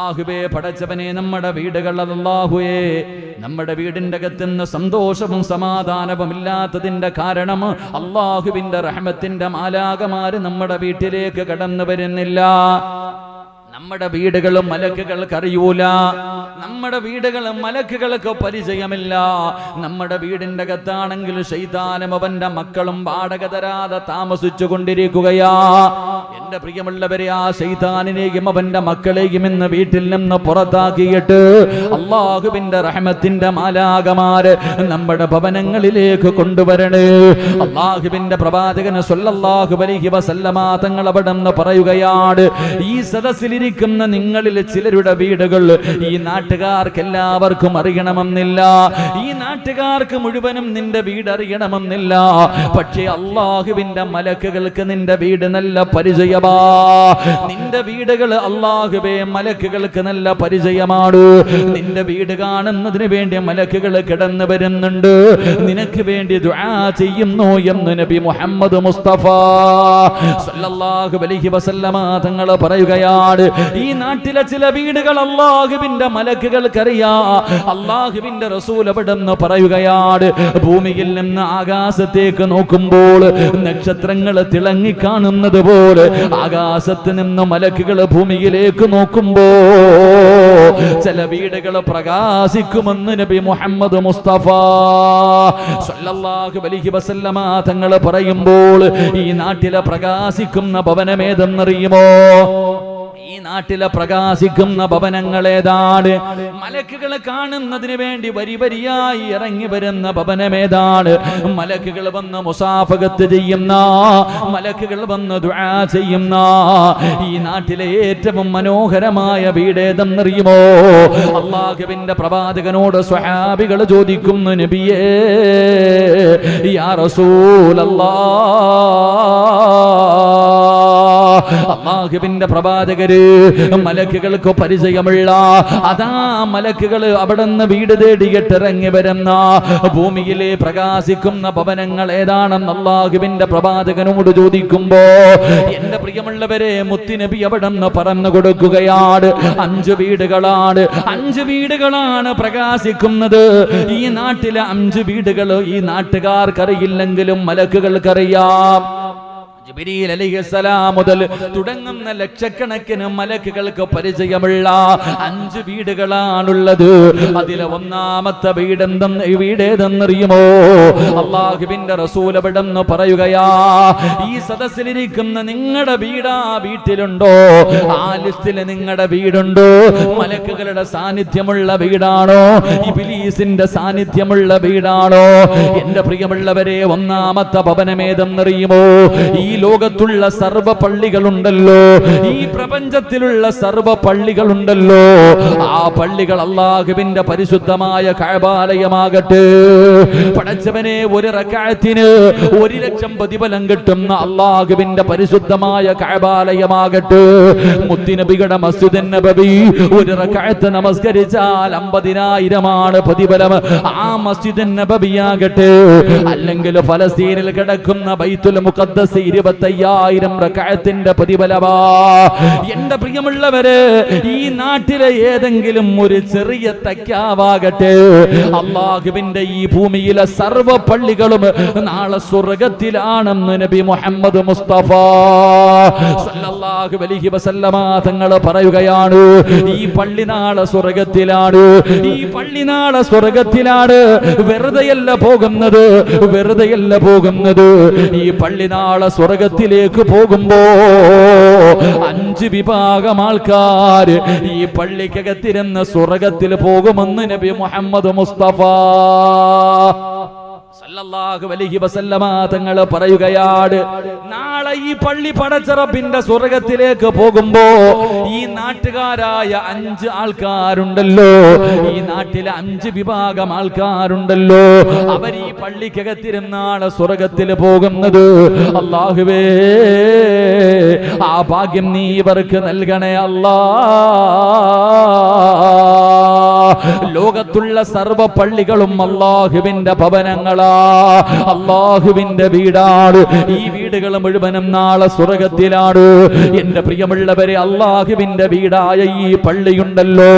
അല്ലാഹുവേ പടച്ചവനെ നമ്മുടെ വീടുകൾ അല്ലാഹുവേ നമ്മുടെ വീടിന്റെ അകത്തുനിന്ന് സന്തോഷവും സമാധാനവും ഇല്ലാത്തതിന്റെ കാരണം അല്ലാഹുവിന്റെ റഹ്മത്തിന്റെ മാലാഖമാര് നമ്മുടെ വീട്ടിലേക്ക് കടന്നു വരുന്നില്ല. നമ്മുടെ വീടുകളും മലക്കുകൾക്ക് അറിയൂല, നമ്മുടെ വീടുകളും മലക്കുകൾക്ക് പരിചയമില്ല. നമ്മുടെ വീടിന്റെ അകത്താണെങ്കിൽ ശൈത്താനും അവന്റെ മക്കളും വാടക തരാതെ താമസിച്ചു കൊണ്ടിരിക്കുകയാ. എന്റെ പ്രിയമുള്ളവരെ, ആ ശൈത്താനിനെയും അവന്റെ മക്കളെയും ഇന്ന് വീട്ടിൽ നിന്ന് പുറത്താക്കിയിട്ട് അല്ലാഹുവിന്റെ റഹ്മത്തിന്റെ മാലാഖമാര് നമ്മുടെ ഭവനങ്ങളിലേക്ക് കൊണ്ടുവരണേ. അല്ലാഹുവിന്റെ പ്രവാചകൻ സ്വല്ലല്ലാഹു അലൈഹി വസല്ലമ തങ്ങൾ അവിടെ നിന്ന് പറയുകയാണ്, ഈ സദസ്സിൽ ിരിക്കുന്ന നിങ്ങളിൽ ചിലരുടെ വീടുകൾ ഈ നാട്ടുകാർക്ക് എല്ലാവർക്കും അറിയണമെന്നില്ല, ഈ നാട്ടുകാർക്ക് മുഴുവനും നിന്റെ വീട് അറിയണമെന്നില്ല. പക്ഷേ അല്ലാഹുവിന്റെ മലക്കുകൾക്ക് നിന്റെ വീട് നല്ല പരിചയമാ. നിന്റെ വീടുകൾ അല്ലാഹുവേ മലക്കുകൾക്ക് നല്ല പരിചയമാണ്. നിന്റെ വീട് കാണുന്നതിന് വേണ്ടി മലക്കുകൾ കിടന്നു വരുന്നുണ്ട്, നിനക്ക് വേണ്ടി ദുആ ചെയ്യുന്നു എന്ന് നബി മുഹമ്മദ് മുസ്തഫ സല്ലല്ലാഹു അലൈഹി വസല്ലമ തങ്ങൾ പറയുകയാണ്. ഈ നാട്ടിലെ ചില വീടുകൾ അല്ലാഹുവിന്റെ മലക്കുകൾക്കറിയാ. അല്ലാഹുവിന്റെ റസൂൽ അവിടെന്ന് പറയുകയാണ്, ഭൂമിയിൽ നിന്ന് ആകാശത്തേക്ക് നോക്കുമ്പോൾ നക്ഷത്രങ്ങൾ തിളങ്ങി കാണുന്നത് പോലെ ആകാശത്ത് നിന്ന് മലക്കുകൾ ഭൂമിയിലേക്ക് നോക്കുമ്പോ ചില വീടുകൾ പ്രകാശിക്കുമെന്ന് നബി മുഹമ്മദ് മുസ്തഫ സല്ലല്ലാഹു അലൈഹി വസല്ലമ തങ്ങൾ പറയുമ്പോൾ ഈ നാട്ടിലെ പ്രകാശിക്കുന്ന ഭവനമേതെന്നറിയുമോ? ഈ നാട്ടിലെ പ്രകാശിക്കുന്ന ഭവനങ്ങൾ ഏതാണ്? മലക്കുകൾ കാണുന്നതിന് വേണ്ടി വരി വരിയായി ഇറങ്ങി വരുന്ന ഭവനമേതാണ്? മലക്കുകൾ വന്ന് മുസാഫഹത്ത് ചെയ്യുന്ന, മലക്കുകൾ വന്ന് ദുആ ചെയ്യുന്ന ഈ നാട്ടിലെ ഏറ്റവും മനോഹരമായ വീടേതെന്നറിയുമോ? അല്ലാഹുവിന്റെ പ്രവാചകനോട് സ്വഹാബികൾ ചോദിക്കുന്നു, നബിയേ യാ റസൂലല്ലാഹ്, അല്ലാഹുവിന്റെ പ്രവാചകര് മലക്കുകൾക്ക് പരിചയമുള്ള അതാ മലക്കുകൾ അവിടെ നിന്ന് വീട് തേടിയിട്ട് ഇറങ്ങി വരുന്ന ഭൂമിയിലെ പ്രകാശിക്കുന്ന ഭവനങ്ങൾ ഏതാണെന്ന് അല്ലാഹുവിന്റെ പ്രവാചകനോട് ചോദിക്കുമ്പോ എന്റെ പ്രിയമുള്ളവരെ മുത്തുനബി അവിടെ നിന്ന് പറഞ്ഞു കൊടുക്കുകയാണ്, 5 വീടുകളാണ്, 5 വീടുകളാണ് പ്രകാശിക്കുന്നത്. ഈ നാട്ടിലെ 5 വീടുകൾ ഈ നാട്ടുകാർക്കറിയില്ലെങ്കിലും മലക്കുകൾക്കറിയാം. ജിബ്രീൽ അലൈഹിസ്സലാം മുതൽ തുടങ്ങുന്ന ലക്ഷക്കണക്കിന് മലക്കുകൾക്ക് പരിചയമുള്ള 5 വീടുകളാണുള്ളത്. അതിലെ ഒന്നാമത്തെ വീടേതെന്നറിയുമോ? അല്ലാഹുവിന്റെ റസൂൽ അവിടെന്ന് പറയുകയാ, ഈ സദസ്സിലിരിക്കുന്ന നിങ്ങളുടെ വീടാ വീട്ടിലുണ്ടോ? ആ ലിസ്റ്റിൽ നിങ്ങളുടെ വീടുണ്ടോ? മലക്കുകളുടെ സാന്നിധ്യമുള്ള വീടാണോ? ഇബ്ലീസിന്റെ സാന്നിധ്യമുള്ള വീടാണോ? എന്റെ പ്രിയമുള്ളവരെ, ഒന്നാമത്തെ ഭവനമേതെന്നറിയുമോ? ഈ ലോകത്തുള്ള സർവ്വ പള്ളികളുണ്ടല്ലോ, ഈ പ്രപഞ്ചത്തിലുള്ള സർവ്വ പള്ളികളുണ്ടല്ലോ, ആ പള്ളികൾ അല്ലാഹുവിന്റെ പരിശുദ്ധമായ കഅബാലയമാകട്ടെ. പടച്ചവനെ, ഒരു റക്അത്തിന് 1,00,000 പ്രതിഫലം കിട്ടുന്ന അല്ലാഹുവിന്റെ പരിശുദ്ധമായ കഅബാലയമാകട്ടെ. മുത്തുനബിയുടെ മസ്ജിദുൻ നബവി ഒരു റക്അത്ത് നമസ്കരിച്ചാൽ 50,000 പ്രതിഫലം. ആ മസ്ജിദുൻ നബവിയാകട്ടെ, അല്ലെങ്കിൽ ഫലസ്തീനിൽ കിടക്കുന്ന ബൈത്തുൽ മുഖദ്ദസ് 25,000 റക്അത്തിന്റെ പ്രതിഫലമാ. എന്റെ പ്രിയമുള്ളവരെ, ഈ നാട്ടിലെ ഏതെങ്കിലും ഒരു ചെറിയ തക്കാവാകട്ടെ, അല്ലാഹുവിന്റെ ഈ ഭൂമിയിലെ സർവ്വ പള്ളികളും നാളെ സ്വർഗ്ഗത്തിലാണെന്ന് നബി മുഹമ്മദ് മുസ്തഫ സല്ലല്ലാഹു അലൈഹി വസല്ലമ തങ്ങൾ പറയുകയാണ്. ഈ പള്ളി നാളെ സ്വർഗ്ഗത്തിലാണ്, ഈ പള്ളി നാളെ സ്വർഗ്ഗത്തിലാണ്. വെറുതെയല്ല പോകുന്നത്, വെറുതെയല്ല പോകുന്നത്. ഈ പള്ളി നാളെ സ്വർഗത്തിലേക്ക് പോകുമ്പോ 5 വിഭാഗം ആൾക്കാർ ഈ പള്ളിക്കകത്തിരുന്ന് സ്വർഗത്തിൽ പോകുമെന്ന് നബി മുഹമ്മദ് മുസ്തഫ സല്ലല്ലാഹു അലൈഹി വസല്ലമ തങ്ങൾ പറയുകയാണ്. നാളെ ഈ പള്ളി പടച്ച റബ്ബിന്റെ സ്വർഗത്തിലേക്ക് പോകുമ്പോ ഈ നാട്ടുകാരായ 5 ആൾക്കാരുണ്ടല്ലോ, ഈ നാട്ടിലെ 5 വിഭാഗം ആൾക്കാരുണ്ടല്ലോ, അവർ ഈ പള്ളിക്കകത്തിരുന്നാണ് സ്വർഗത്തിൽ പോകുന്നത്. അല്ലാഹുവേ, ആ ഭാഗ്യം നീ ഇവർക്ക് നൽകണേ അല്ലാ. ലോകത്ത് ലോകത്തുള്ള സർവ്വ പള്ളികളും അല്ലാഹുവിന്റെ ഭവനങ്ങളാ, അല്ലാഹുവിന്റെ വീടാണ്. ഈ വീടുകൾ മുഴുവനും നാളെ സ്വർഗ്ഗത്തിലാണ്. എന്റെ പ്രിയമുള്ളവരെ, അല്ലാഹുവിന്റെ വീടായ ഈ പള്ളിയുണ്ടല്ലോ,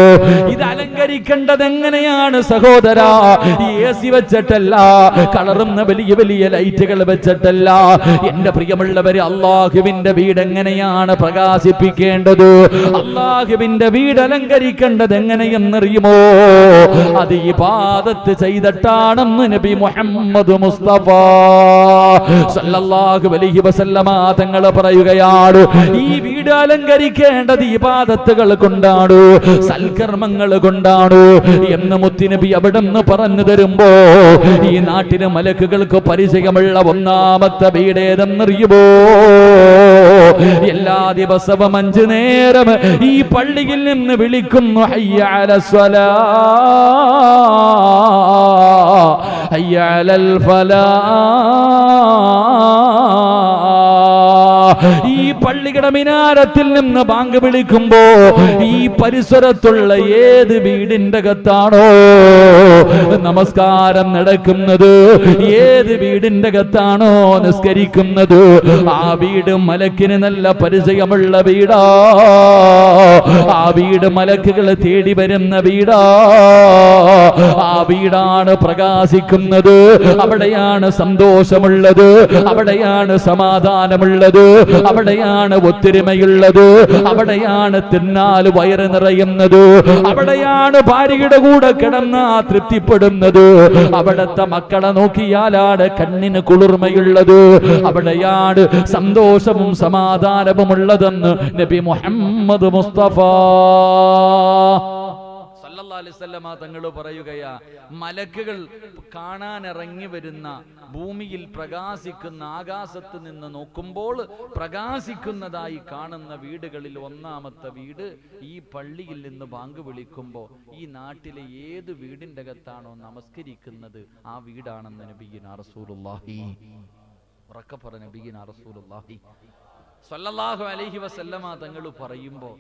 ഇത് അലങ്കരിക്കേണ്ടത് എങ്ങനെയാണ് സഹോദരാ? AC വെച്ചിട്ടല്ല, കളറുന്ന വലിയ വലിയ ലൈറ്റുകൾ വെച്ചിട്ടല്ല. എന്റെ പ്രിയമുള്ളവരെ, അല്ലാഹുവിന്റെ വീട് എങ്ങനെയാണ് പ്രകാശിപ്പിക്കേണ്ടത്? അല്ലാഹുവിന്റെ വീട് അലങ്കരിക്കേണ്ടത് എങ്ങനെയെന്നറിയുമോ? അത് ഇബാദത്ത് ചെയ്തിട്ടാണെന്ന് നബി മുഹമ്മദ് മുസ്തഫ സല്ലല്ലാഹു അലൈഹി വസല്ലമ തങ്ങൾ പറയുകയാണ്. ഈ വീട് അലങ്കരിക്കേണ്ടത് ഇബാദത്തുകൾ കൊണ്ടാണ്, സൽക്കർമ്മങ്ങൾ കൊണ്ടാണ് എന്ന് മുത്തുനബി അവിടുന്ന് പറഞ്ഞു തരുമ്പോ, ഈ നാട്ടിലെ മലക്കുകൾക്ക് പരിചയമുള്ള ഒന്നാമത്തെ വീട് ഏതെന്നറിയുമോ? എല്ലാ ദിവസവും 5 നേരം ഈ പള്ളിയിൽ നിന്ന് വിളിക്കുന്നു, ഹയ്യ അലസ്സലാ, ഹയ്യ അലൽ ഫലാ. ഈ പള്ളിയുടെ മിനാരത്തിൽ നിന്ന് ബാങ്ക് വിളിക്കുമ്പോ ഈ പരിസരത്തുള്ള ഏത് വീടിന്റെ അകത്താണോ നമസ്കാരം നടക്കുന്നത്, ഏത് വീടിന്റെ അകത്താണോ നിസ്കരിക്കുന്നത്, ആ വീട് മലക്കിന് നല്ല പരിചയമുള്ള വീടാ. ആ വീട് മലക്കുകൾ തേടി വരുന്ന വീടാ. ആ വീടാണ് പ്രകാശിക്കുന്നത്. അവിടെയാണ് സന്തോഷമുള്ളത്, അവിടെയാണ് സമാധാനമുള്ളത്, അവിടെയാണ് ഒത്തൊരുമയുള്ളത്, അവിടെയാണ് തിന്നാൽ വയറ് നിറയുന്നത്, അവിടെയാണ് ഭാര്യയുടെ കൂടെ കിടന്ന തൃപ്തിപ്പെടുന്നത്, അവിടത്തെ മക്കളെ നോക്കിയാലാണ് കണ്ണിന് കുളിർമയുള്ളത്, അവിടെയാണ് സന്തോഷവും സമാധാനവും ഉള്ളതെന്ന് നബി മുഹമ്മദ് മുസ്തഫ തങ്ങൾ പറയുകയാ. മലക്കുകൾ കാണാൻ ഇറങ്ങി വരുന്ന, ഭൂമിയിൽ പ്രകാശിക്കുന്ന, ആകാശത്ത് നിന്ന് നോക്കുമ്പോൾ പ്രകാശിക്കുന്നതായി കാണുന്ന വീടുകളിൽ ഒന്നാമത്തെ വീട് ഈ പള്ളിയിൽ നിന്ന് ബാങ്ക് വിളിക്കുമ്പോൾ ഈ നാട്ടിലെ ഏത് വീടിന്റെ അകത്താണോ നമസ്കരിക്കുന്നത് ആ വീടാണെന്ന് നബിയുനാ റസൂലുള്ളാഹി, ഉറക്കെ പറ നബിയുനാ റസൂലുള്ളാഹി സ്വല്ലല്ലാഹു അലൈഹി വസല്ലമ തങ്ങൾ പറയുമ്പോൾ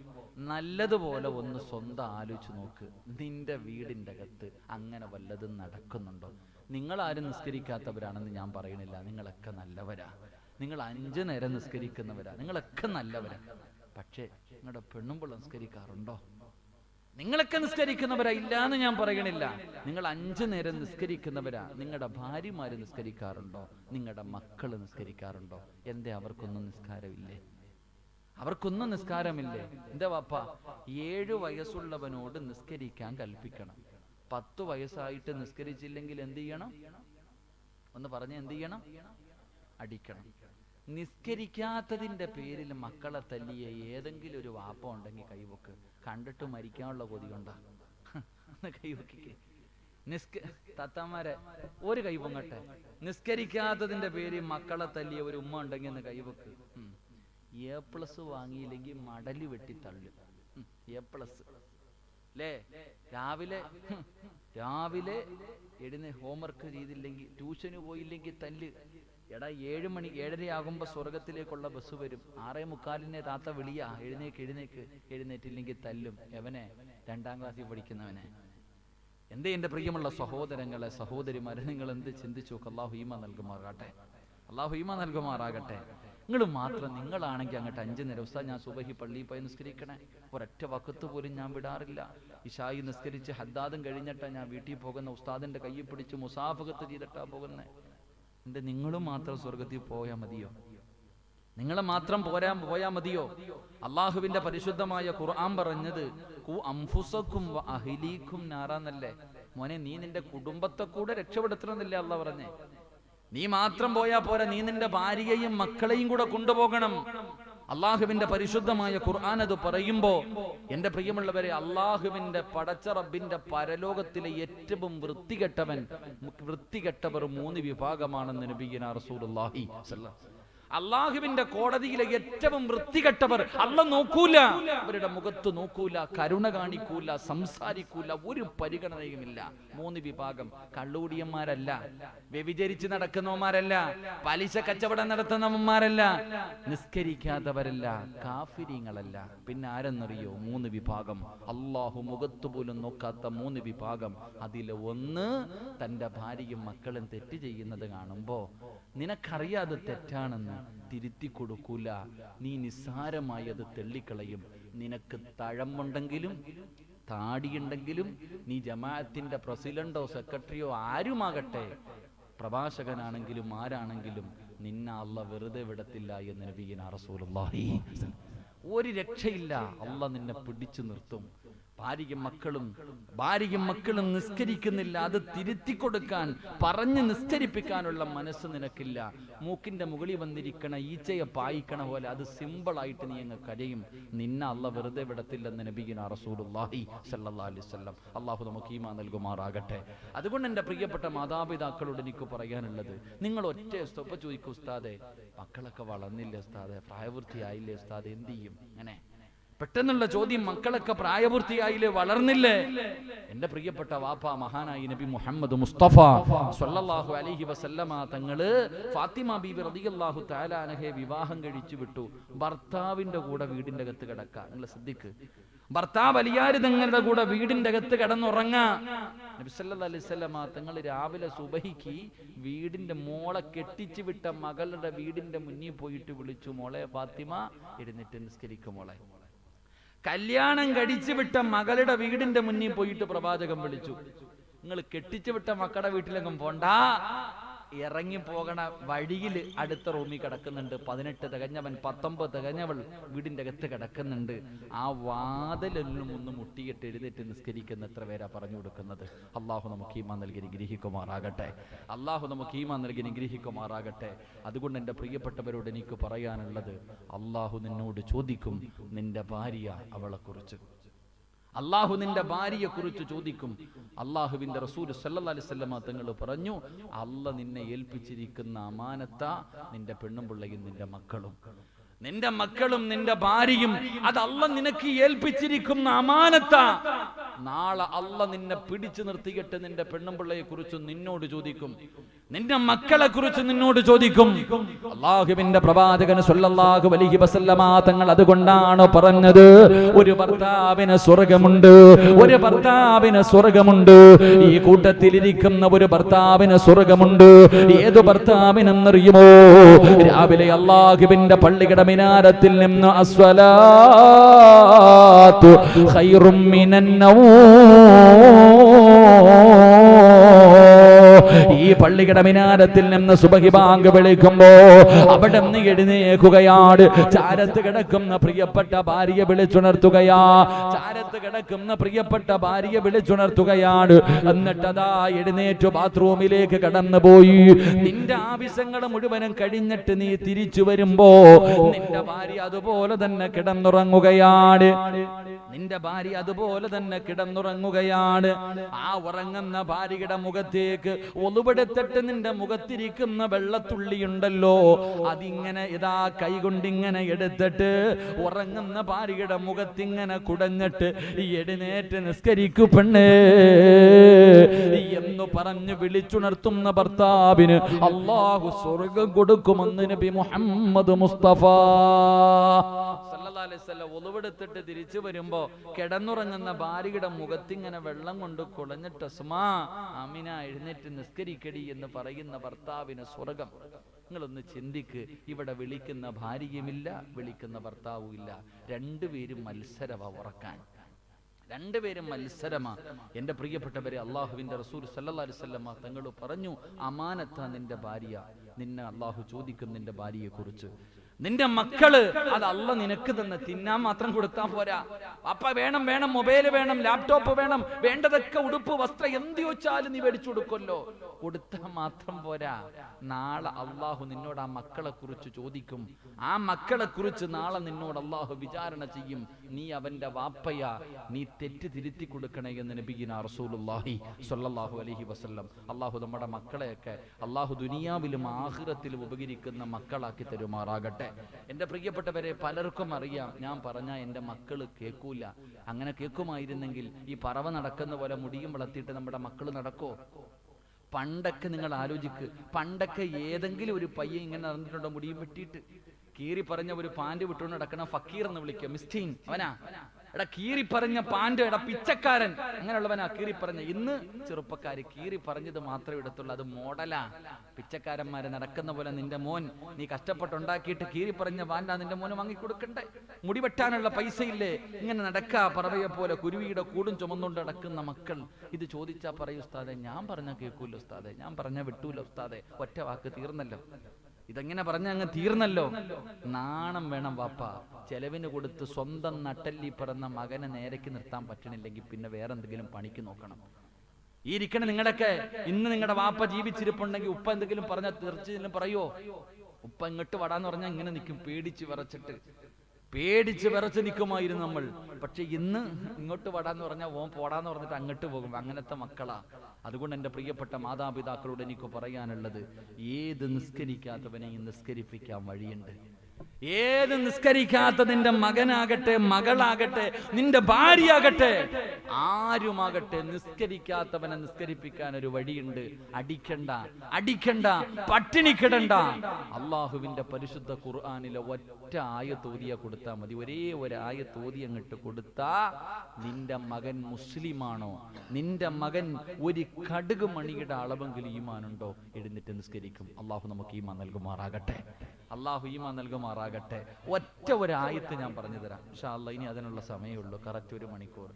നല്ലതുപോലെ ഒന്ന് സ്വന്തം ആലോചിച്ച് നോക്ക്. നിന്റെ വീടിൻ്റെ അകത്ത് അങ്ങനെ വല്ലതും നടക്കുന്നുണ്ടോ? നിങ്ങളാരും നിസ്കരിക്കാത്തവരാണെന്ന് ഞാൻ പറയണില്ല, നിങ്ങളൊക്കെ നല്ലവരാ. നിങ്ങൾ 5 നേരം നിസ്കരിക്കുന്നവരാ, നിങ്ങളൊക്കെ നല്ലവരാ. പക്ഷേ നിങ്ങളുടെ പെണ്ണുമ്പോൾ നിസ്കരിക്കാറുണ്ടോ? നിങ്ങളൊക്കെ നിസ്കരിക്കുന്നവരാ, ഇല്ലാന്ന് ഞാൻ പറയണില്ല. നിങ്ങൾ 5 നേരം നിസ്കരിക്കുന്നവരാ. നിങ്ങളുടെ ഭാര്യമാര് നിസ്കരിക്കാറുണ്ടോ? നിങ്ങളുടെ മക്കള് നിസ്കരിക്കാറുണ്ടോ? എന്തേ അവർക്കൊന്നും നിസ്കാരമില്ലേ? അവർക്കൊന്നും നിസ്കാരമില്ലേ? എന്റെ വാപ്പ 7 വയസ്സുള്ളവനോട് നിസ്കരിക്കാൻ കൽപ്പിക്കണം. 10 വയസ്സായിട്ട് നിസ്കരിച്ചില്ലെങ്കിൽ എന്ത് ചെയ്യണം? ഒന്ന് പറഞ്ഞ എന്ത് ചെയ്യണം? അടിക്കണം. നിസ്കരിക്കാത്തതിന്റെ പേരിൽ മക്കളെ തല്ലിയ ഏതെങ്കിലും ഒരു വാപ്പ ഉണ്ടെങ്കിൽ കൈവക്ക്. കണ്ടിട്ട് മരിക്കാനുള്ള കൊതി കൊണ്ടാ കൈവക്കിക്ക്. തത്തമാരെ ഒരു കൈവങ്ങട്ടെ. നിസ്കരിക്കാത്തതിന്റെ പേരിൽ മക്കളെ തല്ലിയ ഒരു ഉമ്മ ഉണ്ടെങ്കിൽ എന്ന് കൈവക്ക്. A+ വാങ്ങിയില്ലെങ്കിൽ മടലി വെട്ടി തള്ളും. A+ അല്ലേ? രാവിലെ ഹോംവർക്ക് ചെയ്തില്ലെങ്കിൽ, ട്യൂഷന് പോയില്ലെങ്കിൽ തല്ല്. എടാ 7 മണി 7:30 ആകുമ്പോ സ്വർഗത്തിലേക്കുള്ള ബസ് വരും. 6:45 താത്ത വിളിയാ, എഴുന്നേറ്റില്ലെങ്കിൽ തല്ലും. എവനെ? 2ാം ക്ലാസ്സിൽ പഠിക്കുന്നവനെ. എന്തേ എന്റെ പ്രിയമുള്ള സഹോദരങ്ങളെ, സഹോദരിമാരെ, നിങ്ങൾ എന്ത് ചിന്തിച്ചു? അല്ലാഹു ഈമാൻ നൽകുമാറാകട്ടെ, അല്ലാഹു ഈമാൻ നൽകുമാറാകട്ടെ. നിങ്ങൾ മാത്രം, നിങ്ങളാണെങ്കിൽ അങ്ങോട്ട് 5 നേരം ഉസ്താദ് ഞാൻ സുബഹി പള്ളിയിൽ പോയി നിസ്കരിക്കണേ, ഒരൊറ്റ വക്കത്ത് പോലും ഞാൻ വിടാറില്ല. ഇശായി നിസ്കരിച്ച് ഹദ്ദാദും കഴിഞ്ഞിട്ടാ ഞാൻ വീട്ടിൽ പോകുന്ന, ഉസ്താദിന്റെ കയ്യിൽ പിടിച്ച് മുസാഫകത്ത് ചെയ്തിട്ടാ പോകുന്നേ. എന്റെ നിങ്ങളും മാത്രം സ്വർഗത്തിൽ പോയാൽ മതിയോ? നിങ്ങളെ മാത്രം പോയാ മതിയോ? അള്ളാഹുവിന്റെ പരിശുദ്ധമായ ഖുർആൻ പറഞ്ഞത് കു അംഫുസക്കും വ അഹ്ലീക്കും നാറാന്നല്ലേ. മോനെ, നീ നിന്റെ കുടുംബത്തെ കൂടെ രക്ഷപ്പെടുത്തണമെന്നല്ലേ അള്ളാഹ് പറഞ്ഞേ. നീ മാത്രം പോയാ പോരാ, നീ നിന്റെ ഭാര്യയെയും മക്കളെയും കൂടെ കൊണ്ടുപോകണം. അള്ളാഹുവിന്റെ പരിശുദ്ധമായ ഖുർആൻ അത് പറയുമ്പോ എന്റെ പ്രിയമുള്ളവരെ, അള്ളാഹുവിന്റെ പടച്ച റബ്ബിന്റെ പരലോകത്തിലെ ഏറ്റവും വൃത്തികെട്ടവർ 3 വിഭാഗമാണെന്ന് നബിയുനാ റസൂലുള്ളാഹി സ്വല്ലല്ലാഹു. അള്ളാഹുവിന്റെ കോടതിയിലെ ഏറ്റവും വൃത്തികെട്ടവർ അള്ളാഹ് നോക്കൂല, അവരുടെ മുഖത്ത് നോക്കൂല, കരുണ കാണിക്കൂല, സംസാരിക്കൂല, ഒരു പരിഗണനയുമില്ല. 3 വിഭാഗം: കള്ളുകുടിയന്മാരല്ല, വ്യഭിചരിച്ച് നടക്കുന്നവന്മാരല്ല, പലിശ കച്ചവടം നടത്തുന്നവന്മാരല്ല, നിസ്കരിക്കാത്തവരല്ല, കാഫിരീങ്ങളല്ല. പിന്നെ ആരെന്നറിയോ? 3 വിഭാഗം. അള്ളാഹു മുഖത്ത് പോലും നോക്കാത്ത 3 വിഭാഗം. അതിലെ ഒന്ന്, തന്റെ ഭാര്യയും മക്കളും തെറ്റ് ചെയ്യുന്നത് കാണുമ്പോ നിനക്കറിയാതെ തെറ്റാണെന്ന് തിരുത്തി കൊടുക്കൂല, നീ നിസ്സാരമായി അത് തെള്ളിക്കളയും. നിനക്ക് തഴമ്പുണ്ടെങ്കിലും താടിയുണ്ടെങ്കിലും നീ ജമാഅത്തിന്റെ പ്രസിഡന്റോ സെക്രട്ടറിയോ ആരുമാകട്ടെ, പ്രഭാഷകനാണെങ്കിലും ആരാണെങ്കിലും നിന്നെ അല്ലാഹ് വെറുതെ വിടത്തില്ല എന്ന് നബിയുനാ റസൂലുള്ളാഹി. ഒരു രക്ഷയില്ല, അല്ലാഹ് നിന്നെ പിടിച്ചു നിർത്തും. ഭാര്യയും മക്കളും നിസ്കരിക്കുന്നില്ല, അത് തിരുത്തി കൊടുക്കാൻ, പറഞ്ഞ് നിസ്കരിപ്പിക്കാനുള്ള മനസ്സ് നിനക്കില്ല. മൂക്കിന്റെ മുകളിൽ വന്നിരിക്കണ ഈച്ചയെ പായിക്കണ പോലെ അത് സിമ്പിളായിട്ട് നീ അങ്ങ് കരയും. നിന്നെ അല്ലാഹ് വെറുതെ വിടത്തില്ലെന്ന് നബിയുനാ റസൂലുള്ളാഹി സ്വല്ലല്ലാഹു അലൈഹി വസല്ലം. അല്ലാഹു നമുക്ക് ഈമാൻ നൽകുമാറാകട്ടെ. അതുകൊണ്ട് എൻ്റെ പ്രിയപ്പെട്ട മാതാപിതാക്കളോട് എനിക്ക് പറയാനുള്ളത്, നിങ്ങൾ ഒറ്റ സ്റ്റോപ്പ് ചോദിക്കൂ, ഉസ്താദെ മക്കളൊക്കെ വളർന്നില്ലേ ഉസ്താദെ, പ്രായപൂർത്തിയായില്ലേ ഉസ്താദെ, എന്ത് ചെയ്യും? അങ്ങനെ പെട്ടെന്നുള്ള ചോദ്യം, മക്കളൊക്കെ പ്രായപൂർത്തിയായില്ലേ, വളർന്നില്ലേ? എന്റെ പ്രിയപ്പെട്ട വാപ്പ മഹാനായി നബി മുഹമ്മദ് മുസ്തഫ സ്വല്ലല്ലാഹു അലൈഹി വസല്ലമ തങ്ങള് ഫാത്തിമ ബീബി റളിയല്ലാഹു തആല അൻഹയെ വിവാഹം കഴിച്ചു വിട്ടു. ഭർത്താവിന്റെ കൂടെ വീടിന്റെ അകത്ത് കിടക്കുക. നിങ്ങൾ ശ്രദ്ധിക്ക്, ഭർത്താവ് അലിയാർ തങ്ങളുടെ കൂടെ വീടിന്റെ അകത്ത് കിടന്നുറങ്ങാ. നബി സല്ലല്ലാഹു അലൈഹി വസല്ലമ തങ്ങൾ രാവിലെ സുബഹിക്ക് വീടിന്റെ മോളെ കെട്ടിച്ചു വിട്ട മകളുടെ വീടിന്റെ മുന്നിൽ പോയിട്ട് വിളിച്ചു, മോളെ ഫാത്തിമ എഴുന്നേറ്റ് നിസ്കരിക്കും മോളെ. കല്യാണം കഴിച്ചു വിട്ട മകളുടെ വീടിന്റെ മുന്നിൽ പോയിട്ട് പ്രവാചകൻ വിളിച്ചു, നിങ്ങൾ കെട്ടിച്ചു വിട്ട മക്കളുടെ വീട്ടിലെങ്ങും പോണ്ട, ഇറങ്ങി പോകണ വഴിയിൽ അടുത്ത റൂമിൽ കിടക്കുന്നുണ്ട് 18 തികഞ്ഞവൻ 19 തികഞ്ഞവൾ വീടിന്റെ അകത്ത് കിടക്കുന്നുണ്ട്. ആ വാതിലെല്ലാം ഒന്ന് മുട്ടിയിട്ട് എഴുന്നേറ്റ് നിസ്കരിക്കുന്ന എത്ര പേരാ പറഞ്ഞു കൊടുക്കുന്നത്? അള്ളാഹു നമുക്ക് ഈമാൻ നൽകി നിഗ്രഹിക്കുമാറാകട്ടെ. അള്ളാഹു നമുക്ക് ഈമാൻ നൽകി നിഗ്രഹിക്കുമാറാകട്ടെ. അതുകൊണ്ട് എൻ്റെ പ്രിയപ്പെട്ടവരോട് എനിക്ക് പറയാനുള്ളത്, അള്ളാഹു നിന്നോട് ചോദിക്കും നിന്റെ ഭാര്യ അവളെക്കുറിച്ച്. അള്ളാഹു നിന്റെ ഭാര്യയെ കുറിച്ച് ചോദിക്കും. അള്ളാഹുവിന്റെ റസൂൽ സല്ലല്ലാഹു അലൈഹി വസല്ലം തങ്ങൾ പറഞ്ഞു, അള്ളാഹ് നിന്നെ ഏൽപ്പിച്ചിരിക്കുന്ന അമാനത്ത നിന്റെ പെണ്ണും പിള്ളയും നിന്റെ മക്കളും. നിന്റെ മക്കളും നിന്റെ ഭാര്യയും അത് അള്ളാഹ് നിനക്ക് ഏൽപ്പിച്ചിരിക്കുന്ന അമാനത്ത. നാളെ അള്ളാഹ് നിന്നെ പിടിച്ചു നിർത്തിയിട്ട് നിന്റെ പെണ്ണും പിള്ളയെ കുറിച്ച് നിന്നോട് ചോദിക്കും, നിന്റെ മക്കളെ കുറിച്ച് നിന്നോട് ചോദിക്കും. അല്ലാഹുവിന്റെ പ്രവാചകൻ സ്വല്ലല്ലാഹു അലൈഹി വസല്ലമ തങ്ങൾ അതുകൊണ്ടാണ് പറഞ്ഞത്, ഒരു ഭർത്താവിന് സ്വർഗ്ഗമുണ്ട്, ഒരു ഭർത്താവിന് സ്വർഗ്ഗമുണ്ട്. ഈ കൂട്ടത്തിലിരിക്കുന്ന ഒരു ഭർത്താവിന് സ്വർഗ്ഗമുണ്ട്. ഏതു ഭർത്താവിനെന്നറിയുമോ? രാവിലെ അല്ലാഹുവിന്റെ പള്ളിയുടെ മിനാരത്തിൽ നിന്ന് അസ്വലാത്തു ഖൈറും മിനൻ നൗം, ഈ പള്ളിയുടെ മിനാരത്തിൽ നിന്ന് സുബഹി ബാങ്ക് വിളിക്കുമ്പോ അവിടെ നിന്ന് എഴുന്നേൽക്കുകയാണ്. ചാരത്ത് കിടക്കുന്ന പ്രിയപ്പെട്ട ഭാര്യയെ വിളിച്ചുണർത്തുകയാ, ചാരത്ത് കിടക്കുന്ന പ്രിയപ്പെട്ട ഭാര്യയെ വിളിച്ചുണർത്തുകയാണ്. എന്നിട്ടതാ എഴുന്നേറ്റ് ബാത്റൂമിലേക്ക് കടന്നുപോയി. നിന്റെ ആവശ്യങ്ങൾ മുഴുവനും കഴിഞ്ഞിട്ട് നീ തിരിച്ചു വരുമ്പോ നിന്റെ ഭാര്യ അതുപോലെ തന്നെ കിടന്നുറങ്ങുകയാണ്. നിന്റെ ഭാര്യ അതുപോലെ തന്നെ കിടന്നുറങ്ങുകയാണ്. ആ ഉറങ്ങുന്ന ഭാര്യയുടെ മുഖത്തേക്ക് ഒലുപെടുത്തിട്ട് നിന്റെ മുഖത്തിരിക്കുന്ന വെള്ളത്തുള്ളിയുണ്ടല്ലോ, അതിങ്ങനെ ഇതാ കൈകൊണ്ടിങ്ങനെ എടുത്തിട്ട് ഉറങ്ങുന്ന ഭാര്യയുടെ മുഖത്തിങ്ങനെ കുടഞ്ഞിട്ട് എഴുന്നേറ്റ് നിസ്കരിക്കു പെണ്ണേ എന്ന് പറഞ്ഞ് വിളിച്ചുണർത്തുന്ന ഭർത്താവിന് അല്ലാഹു സ്വർഗ്ഗം കൊടുക്കുമെന്ന് നബി മുഹമ്മദ് മുസ്തഫ സല്ലല്ലാഹു അലൈഹി വസല്ലം ഒലുവെടുത്തിട്ട് തിരിച്ചു വരുമ്പോ കിടന്നുറങ്ങുന്ന ഭാര്യയുടെ മുഖത്തിങ്ങനെ വെള്ളം കൊണ്ട് കുളഞ്ഞിട്ട് അസ്മാ ആമിന എഴുന്നേറ്റ് നിസ്കരിക്കടി എന്ന് പറയുന്ന ഭർത്താവിന് സ്വർഗം. നിങ്ങളൊന്ന് ചിന്തിക്ക്, ഇവിടെ വിളിക്കുന്ന ഭാര്യയുമില്ല, വിളിക്കുന്ന ഭർത്താവും ഇല്ല, രണ്ടുപേരും മത്സരമാ ഉറക്കാൻ, രണ്ടുപേരും മത്സരമാ. എന്റെ പ്രിയപ്പെട്ടവരെ, അള്ളാഹുവിന്റെ റസൂൽ സല്ലല്ലാഹു അലൈഹി വസല്ലം തങ്ങൾ പറഞ്ഞു, അമാനത്താ നിന്റെ ഭാര്യ, നിന്നെ അള്ളാഹു ചോദിക്കും നിന്റെ ഭാര്യയെ കുറിച്ച്. നിന്റെ മക്കള് അത് അള്ളാഹ് നിനക്ക് തന്നെ തിന്നാൻ മാത്രം കൊടുത്താൽ പോരാ. അപ്പ വേണം മൊബൈൽ വേണം, ലാപ്ടോപ്പ് വേണം, വേണ്ടതൊക്കെ ഉടുപ്പ് വസ്ത്രം എന്ത് ചോദിച്ചാലും നീ മേടിച്ചു കൊടുക്കുമല്ലോ. കൊടുത്താൽ മാത്രം പോരാ, നാളെ അള്ളാഹു നിന്നോട് ആ മക്കളെ കുറിച്ച് ചോദിക്കും. ആ മക്കളെ കുറിച്ച് നാളെ നിന്നോട് അള്ളാഹു വിചാരണ ചെയ്യും. നീ അവന്റെ വാപ്പയാ, നീ തെറ്റ് തിരുത്തി കൊടുക്കണേ എന്ന് നബിയിന റസൂലുള്ളാഹി സ്വല്ലല്ലാഹു അലൈഹി വസല്ലം. അള്ളാഹു നമ്മുടെ മക്കളെയൊക്കെ അള്ളാഹു ദുനിയാവിലും ആഖിറത്തിലും ഉപകരിക്കുന്ന മക്കളാക്കി തരുമാറാകട്ടെ. എൻ്റെ പ്രിയപ്പെട്ടവരെ, പലർക്കും അറിയാം ഞാൻ പറഞ്ഞാൽ എൻ്റെ മക്കള് കേൾക്കൂല. അങ്ങനെ കേൾക്കുമായിരുന്നെങ്കിൽ ഈ പറവ നടക്കുന്ന പോലെ മുടിയും വളർത്തിയിട്ട് നമ്മുടെ മക്കൾ നടക്കോ? പണ്ടൊക്കെ നിങ്ങൾ ആലോചിക്ക്, പണ്ടൊക്കെ ഏതെങ്കിലും ഒരു പയ്യൻ ഇങ്ങനെ നടന്നിട്ടുണ്ടോ മുടിയും വെട്ടിയിട്ട്? കീറി പറഞ്ഞ ഒരു പാൻറ് വിട്ടുകൊണ്ട് നടക്കണം ഫക്കീർ എന്ന് വിളിക്കുക, മിസ്റ്റീൻ അവനാ, എടാ കീറി പറഞ്ഞ പാൻറ്, എടാ പിച്ചക്കാരൻ, അങ്ങനെയുള്ളവനാ കീറി പറഞ്ഞ. ഇന്ന് ചെറുപ്പക്കാര് കീറി പറഞ്ഞത് മാത്രമേ ഇടത്തുള്ളൂ, അത് മോഡലാ. പിച്ചക്കാരന്മാര് നടക്കുന്ന പോലെ നിന്റെ മോൻ നീ കഷ്ടപ്പെട്ടുണ്ടാക്കിയിട്ട് കീറി പറഞ്ഞ പാൻറ്റാ നിന്റെ മോന് വാങ്ങിക്കൊടുക്കണ്ടേ? മുടി വെട്ടാനുള്ള പൈസ ഇല്ലേ? ഇങ്ങനെ നടക്കാ പറവയെ പോലെ കുരുവിയുടെ കൂടും ചുമന്നുകൊണ്ട് നടക്കുന്ന മക്കൾ. ഇത് ചോദിച്ചാ പറയൂ ഉസ്താദെ, ഞാൻ പറഞ്ഞാൽ കേൾക്കൂല ഉസ്താദെ, ഞാൻ പറഞ്ഞാൽ വിട്ടൂല ഉസ്താദെ, ഒറ്റ വാക്ക് തീർന്നല്ലോ. ഇതെങ്ങനെ പറഞ്ഞ അങ്ങ് തീർന്നല്ലോ. നാണം വേണം വാപ്പ. ചെലവിന് കൊടുത്ത് സ്വന്തം നട്ടല്ലി പിറന്ന മകനെ നേരക്ക് നിർത്താൻ പറ്റണില്ലെങ്കിൽ പിന്നെ വേറെ എന്തെങ്കിലും പണിക്ക് നോക്കണം. ഈ ഇരിക്കണ നിങ്ങളൊക്കെ ഇന്ന് നിങ്ങളുടെ വാപ്പ ജീവിച്ചിരിപ്പുണ്ടെങ്കിൽ ഉപ്പ എന്തെങ്കിലും പറഞ്ഞാൽ തീർച്ചയായും പറയോ? ഉപ്പ ഇങ്ങോട്ട് വടാന്ന് പറഞ്ഞാൽ ഇങ്ങനെ നിൽക്കും, പേടിച്ച് വിറച്ച് നിൽക്കുമായിരുന്നു നമ്മൾ. പക്ഷെ ഇന്ന് ഇങ്ങോട്ട് വടാന്ന് പറഞ്ഞാൽ ഓൻ പോടാന്ന് പറഞ്ഞിട്ട് അങ്ങോട്ട് പോകും. അങ്ങനത്തെ മക്കളാ. അതുകൊണ്ട് എൻ്റെ പ്രിയപ്പെട്ട മാതാപിതാക്കളോട് എനിക്ക് പറയാനുള്ളത്, ഏത് നിസ്കരിക്കാത്തവനെയും നിസ്കരിപ്പിക്കാൻ വഴിയുണ്ട്. ഏത് നിസ്കരിക്കാത്ത നിന്റെ മകനാകട്ടെ, മകളാകട്ടെ, നിന്റെ ഭാര്യയാകട്ടെ, ആരുമാകട്ടെ, നിസ്കരിക്കാത്തവനെ നിസ്കരിപ്പിക്കാൻ ഒരു വഴിയുണ്ട്. അടിക്കണ്ട, പട്ടിണി കിടണ്ട. അള്ളാഹുവിന്റെ പരിശുദ്ധ ഖുർആനിലെ ഒറ്റ ആയത്ത് ഓതിയ കൊടുത്താൽ മതി. ഒരേ ഒരു ആയത്ത് ഓതി അങ്ങോട്ട് കൊടുത്താ നിന്റെ മകൻ മുസ്ലിമാണോ, നിന്റെ മകൻ ഒരു കടുക് മണിയുടെ അളവെങ്കിലും ഈമാനുണ്ടോ, എഴുന്നിട്ട് നിസ്കരിക്കും. അള്ളാഹു നമുക്ക് ഈമാൻ നൽകുമാറാകട്ടെ. ഒറ്റ ഒരു ആയത്ത് ഞാൻ പറഞ്ഞു തരാം ഇൻഷാ അല്ലാഹ്. ഇനി അതിനുള്ള സമയമുള്ളൂ, കറക്റ്റ് 1 മണിക്കൂർ.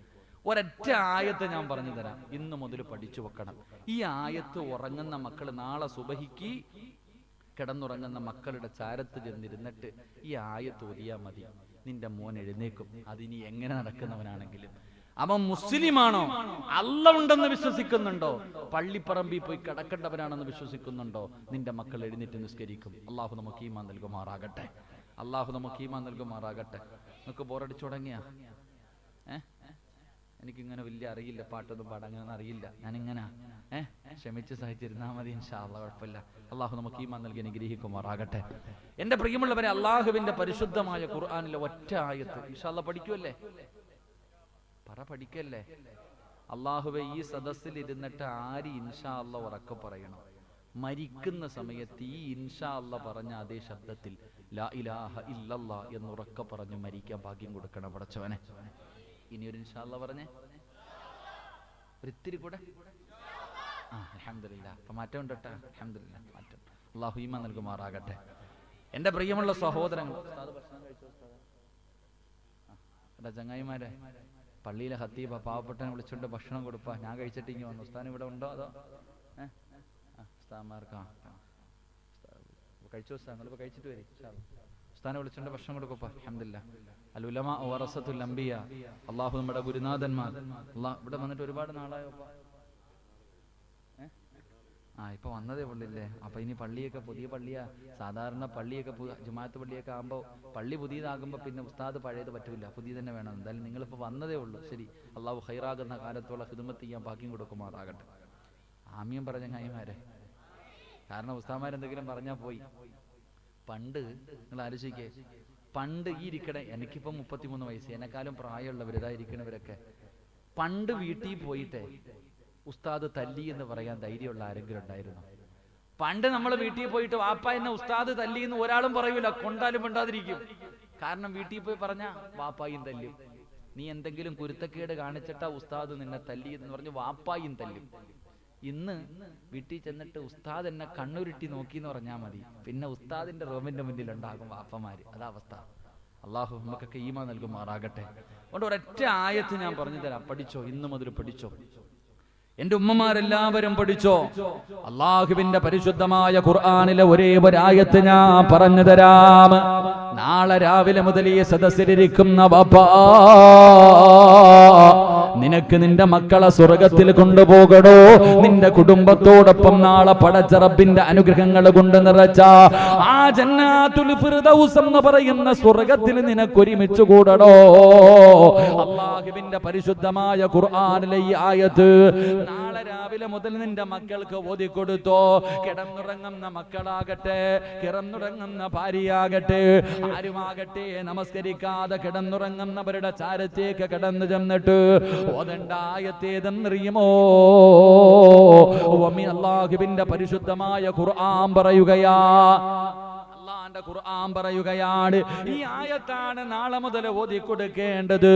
ഒരൊറ്റ ആയത്ത് ഞാൻ പറഞ്ഞു തരാം. ഇന്ന് മുതൽ പഠിച്ചു വെക്കണം. ഈ ആയത്ത് ഉറങ്ങുന്ന മക്കൾ നാളെ സുബഹിക്ക് കിടന്നുറങ്ങുന്ന മക്കളുടെ ചാരത്ത് ചെന്നിരുന്നിട്ട് ഈ ആയത്ത് ഓതിയാ മതി. നിന്റെ മോൻ എഴുന്നേക്കും. അതിനി എങ്ങനെ നടക്കുന്നവനാണെങ്കിലും. അവൻ മുസ്ലിമാണോ, അല്ലാഹ് ഉണ്ടെന്ന് വിശ്വസിക്കുന്നുണ്ടോ, പള്ളിപ്പറമ്പിൽ പോയി കിടക്കേണ്ടവനാണെന്ന് വിശ്വസിക്കുന്നുണ്ടോ, നിന്റെ മക്കൾ എഴുന്നേറ്റ് നിസ്കരിക്കും. അള്ളാഹു നമുക്ക് ഈമാൻ നൽകുമാറാകട്ടെ. നമുക്ക് ബോറടിച്ചു തുടങ്ങിയ എനിക്കിങ്ങനെ വലിയ അറിയില്ല, പാട്ടൊന്നും പാടാൻ അറിയില്ല. ഞാനിങ്ങനെ ക്ഷമിച്ച് സഹിച്ചിരുന്നാൽ മതി ഇൻഷാ അല്ലാഹ്, കുഴപ്പമില്ല. അള്ളാഹു നമുക്ക് ഈമാൻ നൽകി അനുഗ്രഹിക്കുമാറാകട്ടെ. എന്റെ പ്രിയമുള്ളവരെ, അള്ളാഹുവിന്റെ പരിശുദ്ധമായ ഖുർആനിലെ ഒറ്റ ആയത്ത് ഇൻഷാ അല്ലാഹ് പഠിക്കുമല്ലേ? പഠിക്കല്ലേ? അള്ളാഹുവെ, ഈ സദസ്സിൽ ഇരുന്നിട്ട് ആര് ഇൻഷാ അല്ലാഹ് ഉറക്കെ പറയണം? മരിക്കുന്ന സമയത്ത് ഈ ഇൻഷാ അല്ലാഹ് പറഞ്ഞ അതേ ശബ്ദത്തിൽ ലാ ഇലാഹ ഇല്ലല്ലാഹ് എന്ന് ഉറക്കെ പറഞ്ഞു മരിക്കാൻ ഭാഗ്യം കൊടുക്കണം പടച്ചവനെ. ഇനിയൊരു ഇൻഷാ അല്ലാഹ് പറഞ്ഞേ, ഒരിത്തിരി കൂടെ. അൽഹംദുലില്ലാഹ്. അപ്പൊ മാറ്റം ഉണ്ട് കേട്ടോ. അൽഹംദുലില്ലാഹ്, മാറ്റം. അള്ളാഹു ഈമാൻ നൽകുമാറാകട്ടെ. എന്റെ പ്രിയമുള്ള സഹോദരങ്ങൾ, ചങ്ങായിമാരെ, പള്ളിയിലെ ഹത്തീബ പാവപ്പെട്ടനെ വിളിച്ചുകൊണ്ട് ഭക്ഷണം കൊടുപ്പാ. ഞാൻ കഴിച്ചിട്ട് ഇങ്ങനെ വന്നു. ഉസ്താൻ ഇവിടെ ഉണ്ടോ അതോ ഉസ്താന്മാർക്കാ കഴിച്ചു? ഉസ്താൻ നിങ്ങളിപ്പോൾ കഴിച്ചിട്ട് വരും. ഉസ്താനെ വിളിച്ചുകൊണ്ട് ഭക്ഷണം കൊടുക്കപ്പാ. അൽഹംദുലില്ലാഹ്. അൽ ഉലമാ വറസത്തുൽ അംബിയ. അള്ളാഹു നമ്മുടെ ഗുരുനാഥന്മാർ. അള്ളാഹ് ഇവിടെ വന്നിട്ട് ഒരുപാട് നാളായോ? ഇപ്പൊ വന്നതേ ഉള്ളില്ലേ? അപ്പൊ ഇനി പള്ളിയൊക്കെ പുതിയ പള്ളിയാ. സാധാരണ പള്ളിയൊക്കെ ജുമാഅത്ത് പള്ളിയൊക്കെ ആകുമ്പോൾ പള്ളി പുതിയതാകുമ്പോൾ പിന്നെ ഉസ്താദ് പഴയത് പറ്റൂല, പുതിയ തന്നെ വേണം. എന്തായാലും നിങ്ങളിപ്പോൾ വന്നതേ ഉള്ളൂ. ശരി, അള്ളാഹു ഖൈറാകുന്ന കാലത്തോളം ഖിദ്മത്ത് ചെയ്യാൻ ഭാഗ്യം കൊടുക്കുമാറാകട്ടെ. ആമീൻ പറഞ്ഞ കൈമാരെ. കാരണം ഉസ്താദ്മാരെന്തെങ്കിലും പറഞ്ഞാൽ പോയി. പണ്ട് നിങ്ങൾ ആലോചിക്കേ, പണ്ട് ഈ ഇരിക്കണേ, എനിക്കിപ്പം 33 വയസ്സ്, എന്നെക്കാളും പ്രായമുള്ളവർ ഇതായിരിക്കണവരൊക്കെ പണ്ട് വീട്ടിൽ പോയിട്ടേ ഉസ്താദ് തല്ലി എന്ന് പറയാൻ ധൈര്യമുള്ള ആരെങ്കിലും ഉണ്ടായിരുന്നു? പണ്ട് നമ്മൾ വീട്ടിൽ പോയിട്ട് വാപ്പ എന്നെ ഉസ്താദ് തല്ലി എന്ന് ഒരാളും പറയൂല, കൊണ്ടാലും മിണ്ടാതിരിക്കും. കാരണം വീട്ടിൽ പോയി പറഞ്ഞ വാപ്പായും തല്ലും. നീ എന്തെങ്കിലും കുരുത്തക്കേട് കാണിച്ചിട്ടാ ഉസ്താദ് നിന്നെ തല്ലി എന്ന് പറഞ്ഞ് വാപ്പായും തല്ലും. ഇന്ന് വീട്ടിൽ ചെന്നിട്ട് ഉസ്താദ് എന്നെ കണ്ണുരുട്ടി നോക്കി എന്ന് പറഞ്ഞാൽ മതി, പിന്നെ ഉസ്താദിന്റെ റൂമിന്റെ മുന്നിൽ ഉണ്ടാകും വാപ്പമാര്. അതാ അവസ്ഥ. അള്ളാഹു നമുക്കൊക്കെ ഈമാൻ നൽകുമാറാകട്ടെ. അതുകൊണ്ട് ഒരൊറ്റ ആയത്ത് ഞാൻ പറഞ്ഞു തരാം, പഠിച്ചോ, ഇന്ന് മുതൽ പഠിച്ചോ. എന്റെ ഉമ്മമാരെല്ലാവരും പഠിച്ചോ. അള്ളാഹുവിന്റെ പരിശുദ്ധമായ ഖുർആനിലെ ഒരേ ഒരായത്ത് ഞാൻ പറഞ്ഞു തരാം. നാളെ രാവിലെ മുതൽ ഈ സദസ്സിലിരിക്കുന്ന വാപ്പാ, നിനക്ക് നിന്റെ മക്കളെ സ്വർഗത്തിൽ കൊണ്ടുപോകണോ? നിന്റെ കുടുംബത്തോടൊപ്പം നാളെ പടച്ച റബ്ബിന്റെ അനുഗ്രഹങ്ങൾ കൊണ്ട് നിറച്ച ആ ജന്നാത്തുൽ ഫിർദൗസ് എന്ന് പറയുന്ന സ്വർഗത്തിൽ നിനക്ക് ഒരുമിച്ച് കൂടണോ? അല്ലാഹുവിന്റെ പരിശുദ്ധമായ ഖുർആനിലെ ഈ ആയത്ത് നാളെ രാവിലെ മുതൽ നിന്റെ മക്കൾക്ക് ഓതിക്കൊടുത്തോ. കിടന്നുറങ്ങുന്ന മക്കളാകട്ടെ, കിടന്നുറങ്ങുന്ന ഭാര്യയാകട്ടെ, ആരുമാകട്ടെ, നമസ്കരിക്കാതെ കിടന്നുറങ്ങുന്നവരുടെ ചാരത്തേക്ക് കടന്നു ചെന്നിട്ട് ഓതണ്ട ആയത്തേതെന്നറിയുമോ? അല്ലാഹുവിന്റെ പരിശുദ്ധമായ ഖുർആൻ പറയുകയാ, അല്ലാഹുവിന്റെ ഖുർആൻ പറയുകയാണ്, ഈ ആയത്താണ് നാളെ മുതൽ ഓതി കൊടുക്കേണ്ടത്.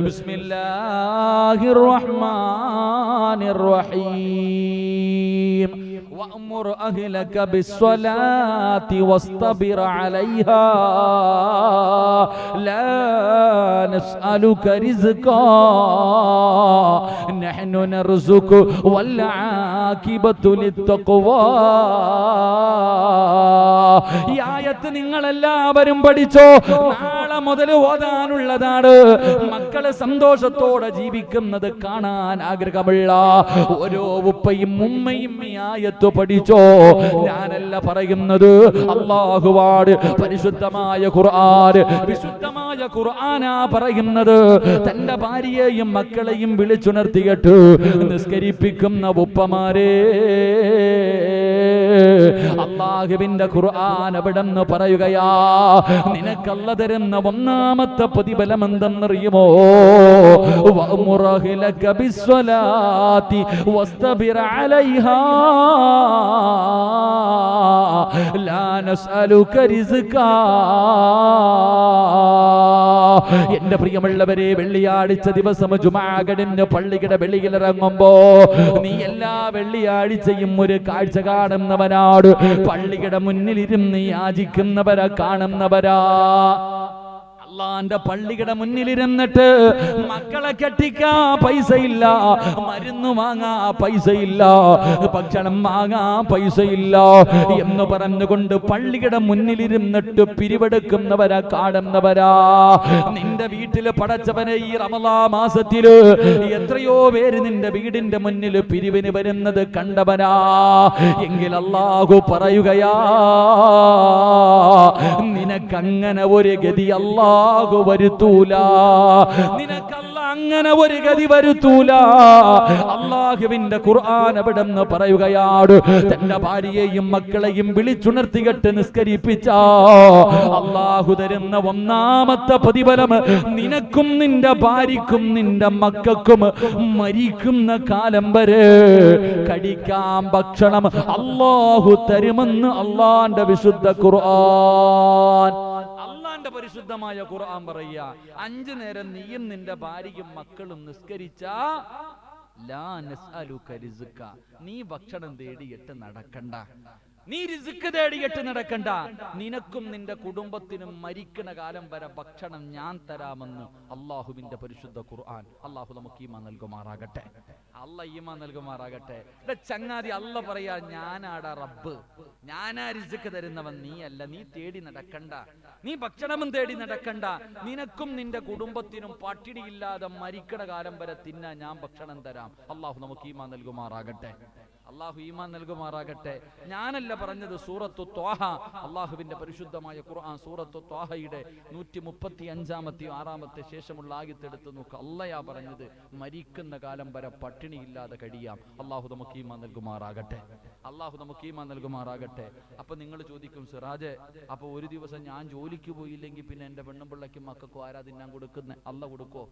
ബിസ്മില്ലാഹിർ റഹ്മാനിർ റഹീം വഅ്മുർ അഹ്ലക ബിസ്സലാത്തി വസ്തബിർ അലൈഹാ ലാ നസ്അലുക റിസ്കാ നഹ്നു നർസുകു വൽ ആകിബതു ലിത്തഖ്വാ. ഈ ആയത്ത് നിങ്ങളെല്ലാവരും പഠിച്ചോ. നാളെ മുതൽ ഓതാനുള്ളതാണ്. മക്കളെ സന്തോഷത്തോടെ ജീവിക്കുന്നത് കാണാൻ ആഗ്രഹമുള്ള ഓരോ ഉപ്പയും ഉമ്മയും ഈ ആയത്ത് പഠിച്ചോ. ഞാനല്ല പറയുന്നത്, അല്ലാഹുവാണ്. പരിശുദ്ധമായ ഖുർആൻ, വിശുദ്ധമായ ഖുർആനാ പറയുന്നത്. തന്റെ ഭാര്യയെയും മക്കളെയും വിളിച്ചുണർത്തിയിട്ട് നിസ്കരിപ്പിക്കുന്ന ഉപ്പമാരെ അല്ലാഹുവിന്റെ ഖുർആൻ അവിടെന്ന് പറയുകയാ, നിനക്കല്ല തരുന്ന ഒന്നാമത്തെ പ്രതിഫലം എന്തെന്നറിയുമോ? വഅ്മുർ അഹ്ലക ബിസ്സലാത്തി വസ്തബിർ അലൈഹാ ലാ നസ്അലുക റിസ്കാ. എന്റെ പ്രിയമുള്ളവരെ, വെള്ളിയാഴ്ച ദിവസം ജുമാ കഴിഞ്ഞ് പള്ളിയുടെ വെളിയിലിറങ്ങുമ്പോ നീ എല്ലാ വെള്ളിയാഴ്ചയും ഒരു കാഴ്ച കാണുന്നവനാട്. പള്ളിയുടെ മുന്നിലിരുന്ന് യാചിക്കുന്നവരെ കാണുന്നവരാ. അള്ളാന്റെ പള്ളിയുടെ മുന്നിലിരുന്നിട്ട് മക്കളെ കെട്ടിക്കാ പൈസയില്ല, മരുന്ന് വാങ്ങാ പൈസയില്ല, ഭക്ഷണം വാങ്ങാ പൈസയില്ല എന്ന് പറഞ്ഞുകൊണ്ട് പള്ളിയുടെ മുന്നിലിരുന്നിട്ട് പിരിവെടുക്കുന്നവരാ കാണുന്നവരാ. നിന്റെ വീട്ടില് പടച്ചവനെ ഈ റമളാൻ മാസത്തില് എത്രയോ പേര് നിന്റെ വീടിന്റെ മുന്നിൽ പിരിവിന് വരുന്നത് കണ്ടവനാ. എങ്കിൽ അല്ലാഹു പറയുകയാ, നിനക്കങ്ങനെ ഒരു ഗതി അല്ലാഹു വരുത്തൂല. നിനക്കല്ല അങ്ങനെ ഒരു ഗതി വരുത്തൂല. അല്ലാഹുവിന്റെ ഖുർആൻ അവിടെന്ന് പറയുകയാണ്, തന്റെ ഭാര്യയെയും മക്കളെയും വിളിച്ചുണർത്തികെട്ട് നിസ്കരിപ്പിച്ച അല്ലാഹു തരുന്ന ഒന്നാമത്തെ പ്രതിഫലം നിനക്കും നിന്റെ ഭാര്യക്കും നിന്റെ മക്കൾക്കും മരിക്കുന്ന കാലം വരെ കഴിക്കാൻ ഭക്ഷണം അല്ലാഹു തരുമെന്ന് അല്ലാഹുവിന്റെ വിശുദ്ധ ഖുർആൻ. അല്ലാഹുവിന്റെ പരിശുദ്ധമായ ഖുർആൻ പറയുക, 5 നേരം നീയും നിന്റെ ഭാര്യയും മക്കളും നിസ്കരിച്ചാ ലാ നസ്അലുക റിസ്ക, നീ ഭക്ഷണം തേടിയിട്ട് നടക്കണ്ട, നീ റിസ്ക് തേടിയിട്ട് നടക്കണ്ട. നിനക്കും നിന്റെ കുടുംബത്തിനും മരിക്കണ കാലം വരെ ഭക്ഷണം ഞാൻ തരാമെന്ന് അല്ലാഹുവിന്റെ പരിശുദ്ധ ഖുർആൻ. അല്ലാഹു നമുക്ക് ഈമാൻ നൽകുമാറാകട്ടെ. അല്ലാഹ് ഈമാൻ നൽകുമാറാകട്ടെ. ചങ്ങാതി, അല്ല പറയാ, ഞാനാടാ റബ്ബ്, ഞാനാ റിസ്ക് തരുന്നവൻ, നീ അല്ല. നീ തേടി നടക്കണ്ട, നീ ഭക്ഷണവും തേടി നടക്കണ്ട. നിനക്കും നിന്റെ കുടുംബത്തിനും പട്ടിണിയില്ലാതെ മരിക്കണ കാലം വരെ തിന്നാൻ ഞാൻ ഭക്ഷണം തരാം. അല്ലാഹു നമുക്ക് ഈമാൻ നൽകുമാറാകട്ടെ. അല്ലാഹു ഈമാൻ നൽകുമാറാകട്ടെ. ഞാനല്ല പറഞ്ഞത്, സൂറത്തു ത്വാഹ, അല്ലാഹുവിന്റെ പരിശുദ്ധമായ ഖുർആൻ സൂറത്തു ത്വാഹയുടെ 135-6 ശേഷമുള്ള ആയത്തെടുത്ത് നോക്കുക. അല്ലയാ പറഞ്ഞത്, മരിക്കുന്ന കാലം വരെ പട്ടിണിയില്ലാതെ കഴിയാം. അല്ലാഹു നമുക്ക് ഈമാൻ നൽകുമാറാകട്ടെ. അല്ലാഹു നമുക്ക് ഈമാൻ നൽകുമാറാകട്ടെ. അപ്പൊ നിങ്ങൾ ചോദിക്കും, സിറാജെ, അപ്പൊ ഒരു ദിവസം ഞാൻ ജോലിക്ക് പോയില്ലെങ്കിൽ പിന്നെ എന്റെ പെണ്ണും പിള്ളയ്ക്കും മക്കൾക്കും ആരാ തിന്നാൻ കൊടുക്കുന്നത്? അല്ല കൊടുക്കോ?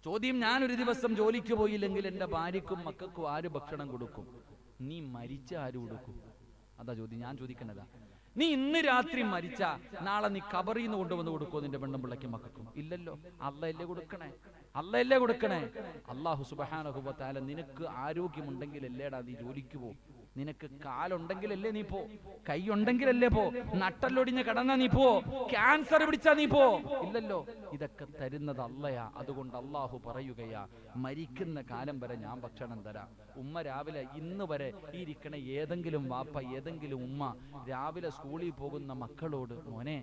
ചോദ്യം, ഞാനൊരു ദിവസം ജോലിക്ക് പോയില്ലെങ്കിൽ എൻ്റെ ഭാര്യക്കും മക്കൾക്കും ആര് ഭക്ഷണം കൊടുക്കും? നീ മരിച്ച ആര് കൊടുക്കും? അതാ ചോദ്യം. ഞാൻ ചോദിക്കണതാ. നീ ഇന്ന് രാത്രി മരിച്ച നാളെ നീ കബറിൽ നിന്ന് കൊണ്ടുവന്ന് കൊടുക്കുമോ നിന്റെ പെണ്ണും പിള്ളയ്ക്കും മക്കൾക്കും? ഇല്ലല്ലോ. അള്ളയല്ലേ കൊടുക്കണേ, അള്ളയല്ലേ കൊടുക്കണേ. അല്ലാഹു സുബ്ഹാനഹു വ തആല നിനക്ക് ആരോഗ്യമുണ്ടെങ്കിൽ അല്ലേടാ നീ ജോലിക്ക് പോകും. നിനക്ക് കാലുണ്ടെങ്കിലല്ലേ നീ പോ, കൈ ഉണ്ടെങ്കിലല്ലേ പോ, നട്ടല്ലൊടിഞ്ഞ് കിടന്നാ നീ പോ, ക്യാൻസർ പിടിച്ചാ നീ പോ? ഇല്ലല്ലോ. ഇതൊക്കെ തരുന്നത് അള്ളയാ. അതുകൊണ്ട് അള്ളാഹു പറയുകയാ, മരിക്കുന്ന കാലം വരെ ഞാൻ ഭക്ഷണം തരാം. ഉമ്മ രാവിലെ ഇന്ന് വരെ ഈ ഇരിക്കണ ഏതെങ്കിലും വാപ്പ, ഏതെങ്കിലും ഉമ്മ രാവിലെ സ്കൂളിൽ പോകുന്ന മക്കളോട് മോനെ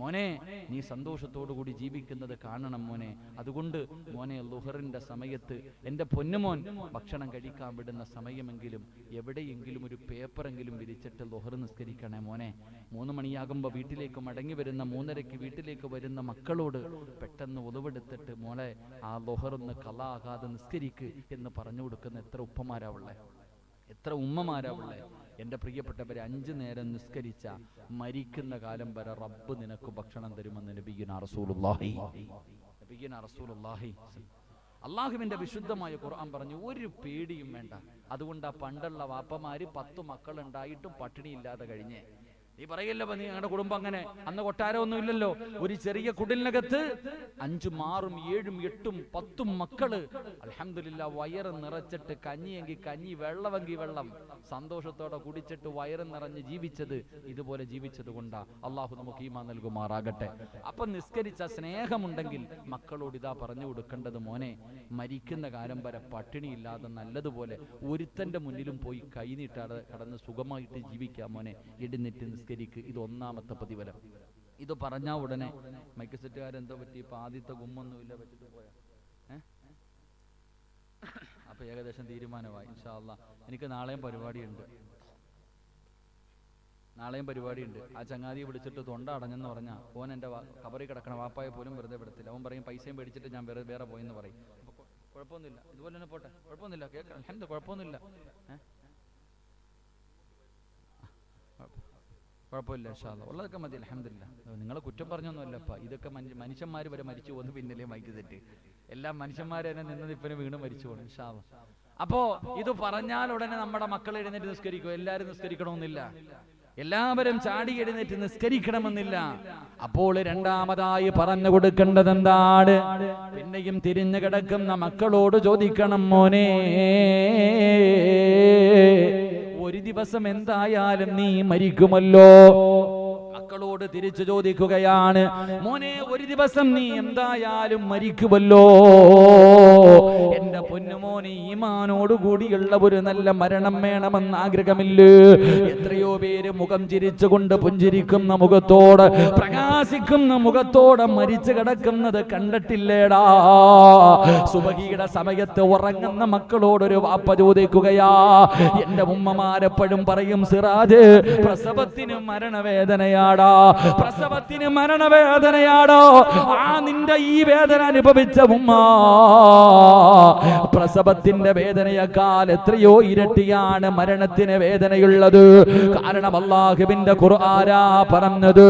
മോനെ നീ സന്തോഷത്തോടു കൂടി ജീവിക്കുന്നത് കാണണം മോനെ, അതുകൊണ്ട് മോനെ ളുഹറിന്റെ സമയത്ത് എൻ്റെ പൊന്നുമോൻ ഭക്ഷണം കഴിക്കാൻ വിടുന്ന സമയമെങ്കിലും എവിടെയെങ്കിലും ഒരു പേപ്പറെങ്കിലും വിരിച്ചിട്ട് ളുഹർ നിസ്കരിക്കണേ മോനെ. 3 മണിയാകുമ്പോൾ വീട്ടിലേക്ക് മടങ്ങി വരുന്ന 3:30 വീട്ടിലേക്ക് വരുന്ന മക്കളോട് പെട്ടെന്ന് ഉളവെടുത്തിട്ട് മോളെ ആ ളുഹറൊന്ന് ഖളാ ആകാതെ നിസ്കരിക്ക് എന്ന് പറഞ്ഞു കൊടുക്കുന്ന എത്ര ഉപ്പമാരാവുള്ളേ, എത്ര ഉമ്മമാരാവുള്ളേ. എൻ്റെ പ്രിയപ്പെട്ടവരെ, 5 നേരം നിസ്കരിച്ച മരിക്കുന്ന കാലം വരെ റബ്ബ് നിനക്ക് ഭക്ഷണം തരുമെന്ന് നബിയുനാ റസൂലുള്ളാഹി. അള്ളാഹുവിന്റെ വിശുദ്ധമായ ഖുർആൻ പറഞ്ഞു, ഒരു പേടിയും വേണ്ട. അതുകൊണ്ടാ പണ്ടുള്ള വാപ്പമാര് 10 മക്കളുണ്ടായിട്ടും പട്ടിണിയില്ലാതെ കഴിഞ്ഞേ. നീ പറയല്ലോ നീ ഞങ്ങളുടെ കുടുംബം അങ്ങനെ, അന്ന് കൊട്ടാരമൊന്നും ഇല്ലല്ലോ. ഒരു ചെറിയ കുടിലിനകത്ത് 5, 6, 7, 8, 10 മക്കള് അൽഹംദുലില്ലാ വയറ് നിറച്ചിട്ട് കഞ്ഞിയെങ്കിൽ കഞ്ഞി, വെള്ളമെങ്കിൽ വെള്ളം, സന്തോഷത്തോടെ കുടിച്ചിട്ട് വയറ് നിറഞ്ഞ് ജീവിച്ചത് ഇതുപോലെ ജീവിച്ചത് കൊണ്ടാ. അള്ളാഹു നമുക്ക് ഈമാൻ നൽകുമാറാകട്ടെ. അപ്പൊ നിസ്കരിച്ച സ്നേഹമുണ്ടെങ്കിൽ മക്കളോട് ഇതാ പറഞ്ഞു കൊടുക്കേണ്ടത്, മോനെ മരിക്കുന്ന കാലം വരെ പട്ടിണിയില്ലാതെ നല്ലതുപോലെ ഒരുത്തന്റെ മുന്നിലും പോയി കൈനീട്ടാതെ കടന്ന് സുഖമായിട്ട് ജീവിക്കാം മോനെ, എഴുന്നേറ്റ് നിസ്കരിക്ക്. ഇത് 1ാമത്തെ പ്രതിഫലം. ഇത് പറഞ്ഞാ ഉടനെ മൈക്ക് സെറ്റുകാരെന്തോ പറ്റി, ഇപ്പൊ ആദ്യത്തെ ഗുമ്മൊന്നുമില്ല വെച്ചിട്ട് പോയാ അപ്പൊ ഏകദേശം തീരുമാനമായി. ഇൻഷാ അല്ലാഹ് എനിക്ക് നാളെയും പരിപാടിയുണ്ട്. ആ ചങ്ങാതിയെ വിളിച്ചിട്ട് തൊണ്ട അടഞ്ഞെന്ന് പറഞ്ഞാൽ ഓൻ എൻ്റെ കബറി കിടക്കണ വാപ്പായെ പോലും വെറുതെ വിടത്തില്ല. അവൻ പറയും പൈസയും മേടിച്ചിട്ട് ഞാൻ വേറെ പോയെന്ന് പറയും. കുഴപ്പമൊന്നുമില്ല, ഇതുപോലെ തന്നെ പോട്ടെ, കുഴപ്പമൊന്നുമില്ല, കേൾക്കാം, കുഴപ്പമൊന്നുമില്ല, കുഴപ്പമില്ല, ഇൻഷാ അല്ലാഹ് ഉള്ളതൊക്കെ മതി, അൽഹംദുലില്ലാഹ്. നിങ്ങളെ കുറ്റം പറഞ്ഞൊന്നുമല്ലപ്പ, ഇതൊക്കെ മനുഷ്യന്മാർ വരെ മരിച്ചു പോകുന്നു, പിന്നിലെ മൈക്ക് തെറ്റ്. എല്ലാ മനുഷ്യന്മാരെ തന്നെ നിന്നതിപ്പനെ വീണ് മരിച്ചു പോകും, ഇൻഷാ അല്ലാഹ്. അപ്പോ ഇത് പറഞ്ഞാൽ ഉടനെ നമ്മുടെ മക്കൾ എഴുന്നേറ്റ് നിസ്കരിക്കും. എല്ലാവരും നിസ്കരിക്കണമെന്നില്ല, എല്ലാവരും ചാടി എഴുന്നേറ്റ് നിസ്കരിക്കണമെന്നില്ല. അപ്പോൾ രണ്ടാമതായി പറഞ്ഞു കൊടുക്കേണ്ടത് എന്താണ്? പിന്നെയും തിരിഞ്ഞു കിടക്കുന്ന മക്കളോട് ചോദിക്കണം, മോനെ ഒരു ദിവസം എന്തായാലും നീ മരിക്കുമല്ലോ. മക്കളോട് തിരിച്ചു ചോദിക്കുകയാണ്, മോനെ ഒരു ദിവസം നീ എന്തായാലും മരിക്കുമല്ലോ. എന്റെ പൊന്നുമോനെ ഈമാനോട് കൂടിയുള്ള ഒരു നല്ല മരണം വേണമെന്ന് ആഗ്രഹമില്ലേ? എത്രയോ പേര് മുഖം ചിരിച്ചുകൊണ്ട് പുഞ്ചിരിക്കുന്ന മുഖത്തോട്, പ്രകാശിക്കുന്ന മുഖത്തോടെ മരിച്ചു കിടക്കുന്നത് കണ്ടിട്ടില്ലേടാ? സുബഹിയുടെ സമയത്ത് ഉറങ്ങുന്ന മക്കളോടൊരു വാപ്പ ചോദിക്കുകയാ. എന്റെ ഉമ്മമാരെപ്പോഴും പറയും, സിറാജ് പ്രസവത്തിന് മരണവേദനയാടാ, പ്രസവത്തിന് മരണവേദനയാടോ. ആ നിന്റെ ഈ വേദന അനുഭവിച്ച ഉമ്മ പ്രസവത്തിന്റെ വേദനയേക്കാൾ എത്രയോ ഇരട്ടിയാണ് മരണത്തിന് വേദനയുള്ളത്. കാരണം അല്ലാഹുവിന്റെ ഖുർആനാ പറഞ്ഞത്,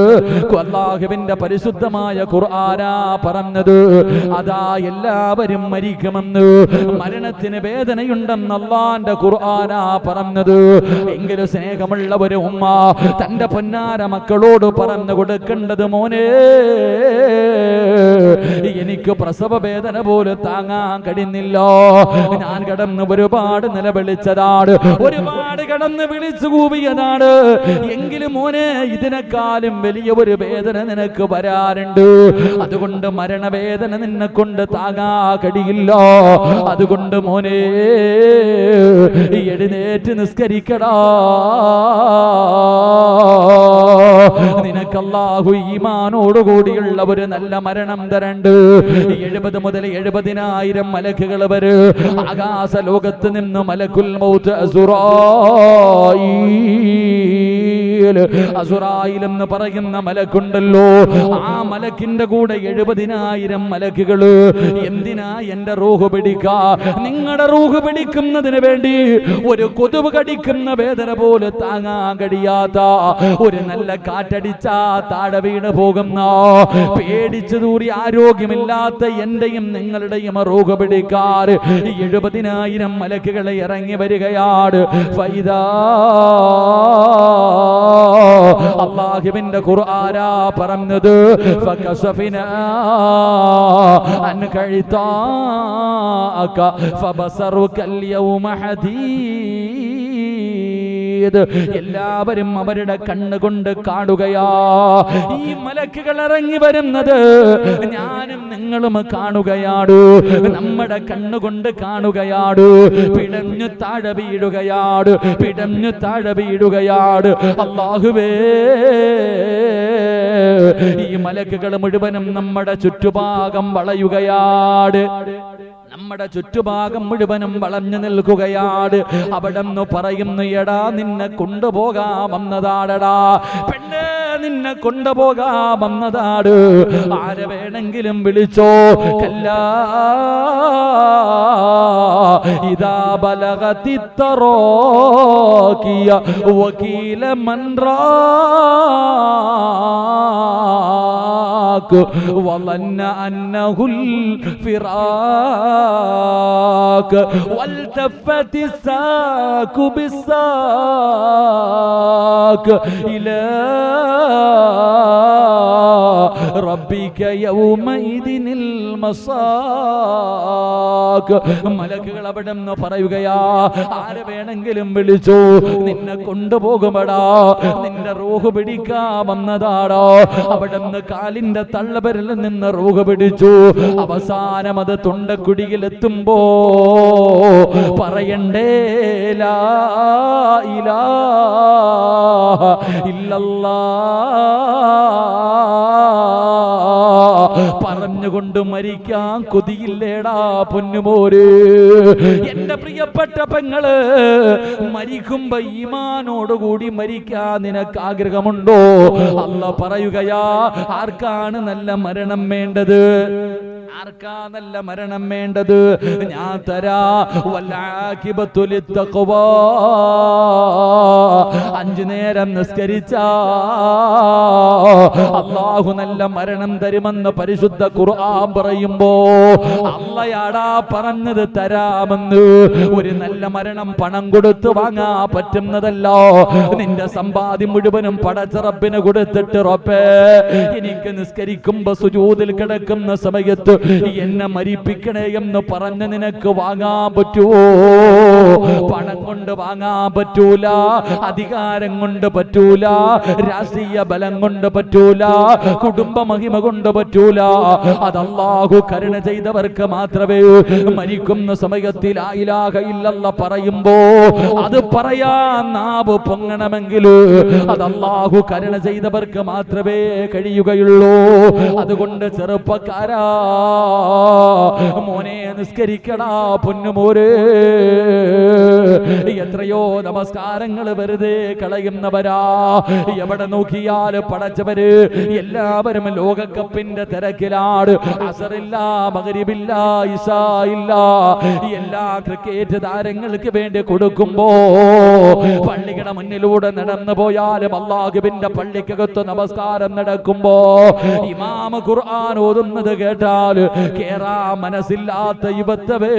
അല്ലാഹുവിന്റെ പരിശുദ്ധമായ ഖുർആനാ പറഞ്ഞത്, അതാ എല്ലാവരും മരിക്കുമെന്ന്, മരണത്തിന് വേദനയുണ്ടെന്ന് അല്ലാഹുവിന്റെ ഖുർആനാ പറഞ്ഞത്. എങ്കിലും സ്നേഹമുള്ള ഒരു ഉമ്മ തന്റെ പൊന്നാര മക്കളോട് പറഞ്ഞു കൊടുക്കേണ്ടത്, മോനെ എനിക്ക് പ്രസവ വേദന പോലും താങ്ങാൻ കഴിയുന്നില്ല, ഞാൻ കിടന്ന് ഒരുപാട് നിലവിളിച്ചതാണ്, ഒരുപാട് കിടന്ന് വിളിച്ചു കൂവിയതാണ്, എങ്കിലും മോനെ ഇതിനെക്കാളും വലിയ ഒരു വേദന നിനക്ക് വരാറുണ്ട്. അതുകൊണ്ട് മരണവേദന നിന്നെ കൊണ്ട് താങ്ങാൻ കഴിയില്ല. അതുകൊണ്ട് മോനെ എഴുന്നേറ്റ് നിസ്കരിക്കടാ, നിനക്ക് അല്ലാഹു ഈമാനോട് കൂടിയുള്ള ഒരു നല്ല മരണം തരണ്ട്. 70 മുതൽ 70,000 മലക്കുകൾ വരെ ആകാശ ലോകത്ത് നിന്ന് മലക്കുൽ മൗത്ത് അസുറായിൽ എന്ന് പറയുന്ന മലക്കുണ്ടല്ലോ, ആ മലക്കിന്റെ കൂടെ 70,000 മലക്കുകള്. എന്തിനാ? എന്റെ റൂഹ് പിടിക്കാ. നിങ്ങളുടെ റൂഹ് പിടിക്കുന്നതിന് വേണ്ടി ഒരു കൊതുവ് കടിക്കുന്ന വേദന പോലെ താങ്ങാൻ കഴിയാത്ത, ഒരു നല്ല കാറ്റടിച്ചാ താഴെ വീണ് പോകുന്ന, പേടിച്ചു തൂറി ആരോഗ്യമില്ലാത്ത എന്റെയും നിങ്ങളുടെയും റൂഹ് പിടിക്കാറ് 70,000 മലക്കുകളെ ഇറങ്ങി വരികയാണ്. ഫൈദാ അല്ലാഹുവിന്റെ ഖുർആനാ പറഞ്ഞത്, ഫകശഫിനാ അൻക ഇതാഅക ഫബസറുക അൽയൗമ ഹദീദ്. നൽകിയത് എല്ലാവരും അവരുടെ കണ്ണുകൊണ്ട് കാണുകയാ. ഈ മലക്കുകൾ ഇറങ്ങി വരുന്നത് ഞാനും നിങ്ങളും കാണുകയാടു, നമ്മുടെ കണ്ണുകൊണ്ട് കാണുകയാടു. പിടഞ്ഞു താഴെ വീഴുകയാട്, പിടഞ്ഞു താഴെ വീഴുകയാട്. അല്ലാഹുവേ, ഈ മലക്കുകൾ മുഴുവനും നമ്മുടെ ചുറ്റുഭാഗം വളയുകയാട്, നമ്മുടെ ചുറ്റുഭാഗം മുഴുവനും വളഞ്ഞു നിൽക്കുകയാണ്. അവിടെന്ന് പറയുന്നു, എടാ നിന്നെ കൊണ്ടുപോകാമെന്നതാടടാ പെണ്ണേ, നിന്നെ കൊണ്ടുപോകാമെന്നതാണ്. ആരെ വേണമെങ്കിലും വിളിച്ചോ. കല്ലാ ഇദാ ബലഗതി തറാകിയ വകീല മൻ റാക് വളന്ന അന്നഹുൽ ഫിറാക് വൽതഫതി സാകു ബിസാക് ഇലാ റബ്ബിക യൗമഇദിനിൽ മസാക്. മലക്കുകൾ അവിടെ നിന്ന് പറയുകയാ, ആരെ വേണമെങ്കിലും വിളിച്ചോ, നിന്നെ കൊണ്ടുപോകുമടാ, നിന്റെ റൂഹ് പിടിക്കാമെന്നതാടോ. അവിടെ നിന്ന് കാലിന്റെ തള്ളവരിൽ നിന്ന് റൂഹ് പിടിച്ചു. അവസാനം അത് തൊണ്ടക്കുടിയിലെത്തുമ്പോ പറയണ്ടേ, ലാ ഇലാഹ ഇല്ലല്ലാഹ് പറഞ്ഞുകൊണ്ട് മരിക്കാൻ കൊതിയില്ലേടാ പൊന്നുമോര്. എന്റെ പ്രിയപ്പെട്ട പെങ്ങള്, മരിക്കുമ്പോ ഈമാനോടുകൂടി മരിക്കാൻ നിനക്ക് ആഗ്രഹമുണ്ടോ? അല്ലാഹ് പറയുകയാ, ആർക്കാണ് നല്ല മരണം വേണ്ടത്? ആർക്കാ നല്ല മരണം വേണ്ടത്? ഞാൻ തരാ. വൽആഖിബത്തു ലിത്തഖ്വാ, 5 നേരം നിസ്കരിച്ച അല്ലാഹു നല്ല മരണം തരുമെന്ന് പരിശുദ്ധ ഖുർആൻ പറയുമ്പോ അല്ലാഹയാടാ പറഞ്ഞത് തരാമെന്ന്. ഒരു നല്ല മരണം പണം കൊടുത്ത് വാങ്ങാൻ പറ്റുന്നതല്ലോ. നിന്റെ സമ്പാദ്യം മുഴുവനും പടച്ച റബ്ബിന് കൊടുത്തിട്ട്, റബ്ബേ എനിക്ക് നിസ്കരിക്കുമ്പോ സുജൂദിൽ കിടക്കുന്ന സമയത്ത് എന്നെ മരിപ്പിക്കണേ എന്ന് പറഞ്ഞ് നിനക്ക് വാങ്ങാൻ പറ്റുമോ? പണം കൊണ്ട് വാങ്ങാൻ പറ്റൂല, അധികാരം കൊണ്ട് പറ്റൂല, രാഷ്ട്രീയ ബലം കൊണ്ട് പറ്റൂല, കുടുംബ മഹിമ കൊണ്ട് പറ്റൂല. അത് അല്ലാഹു കരുണ ചെയ്തവർക്ക് മാത്രമേ. മരിക്കുന്ന സമയത്തിൽ ലാ ഇലാഹ ഇല്ലല്ലാഹ് പറയുമ്പോ അത് പറയാൻ നാവ് പൊങ്ങണമെങ്കിൽ അത് അല്ലാഹു കരുണ ചെയ്തവർക്ക് മാത്രമേ കഴിയുകയുള്ളൂ. അതുകൊണ്ട് ചെറുപ്പക്കാരാ, മോനെ നിസ്കരിക്കടാ പൊന്നുമോരെ. എത്രയോ നമസ്കാരങ്ങൾ വെറുതെ കളയുന്നവരാ. എവിടെ നോക്കിയാലും പടച്ചവര് എല്ലാവരും ലോകകപ്പിന്റെ തിരക്കിലാണ്. അസറില്ല, മഗ്രിബില്ല, ഇശാ ഇല്ല. എല്ലാ ക്രിക്കറ്റ് താരങ്ങൾക്ക് വേണ്ടി കൊടുക്കുമ്പോ പള്ളിയുടെ മുന്നിലൂടെ നടന്നു പോയാലും അല്ലാഹുവിന്റെ പള്ളിക്കകത്ത് നമസ്കാരം നടക്കുമ്പോ ഇമാം ഖുർആൻ ഓതുന്നത് കേട്ടാൽ കേറാ മനസ്സില്ലാത്ത യുവത്തവേ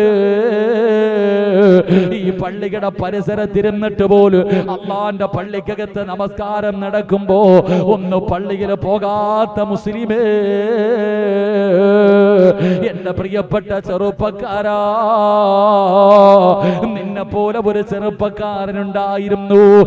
ഈ പള്ളിയുടെ പരിസരത്തിരുന്നിട്ട് പോലും അള്ളാന്റെ പള്ളിക്കകത്ത് നമസ്കാരം നടക്കുമ്പോ ഒന്ന് പള്ളിയിൽ പോകാത്ത മുസ്ലിമേ, എന്റെ പ്രിയപ്പെട്ട ചെറുപ്പക്കാരാ, നിന്നെ പോലെ ഒരു ചെറുപ്പക്കാരനുണ്ടായിരുന്നു.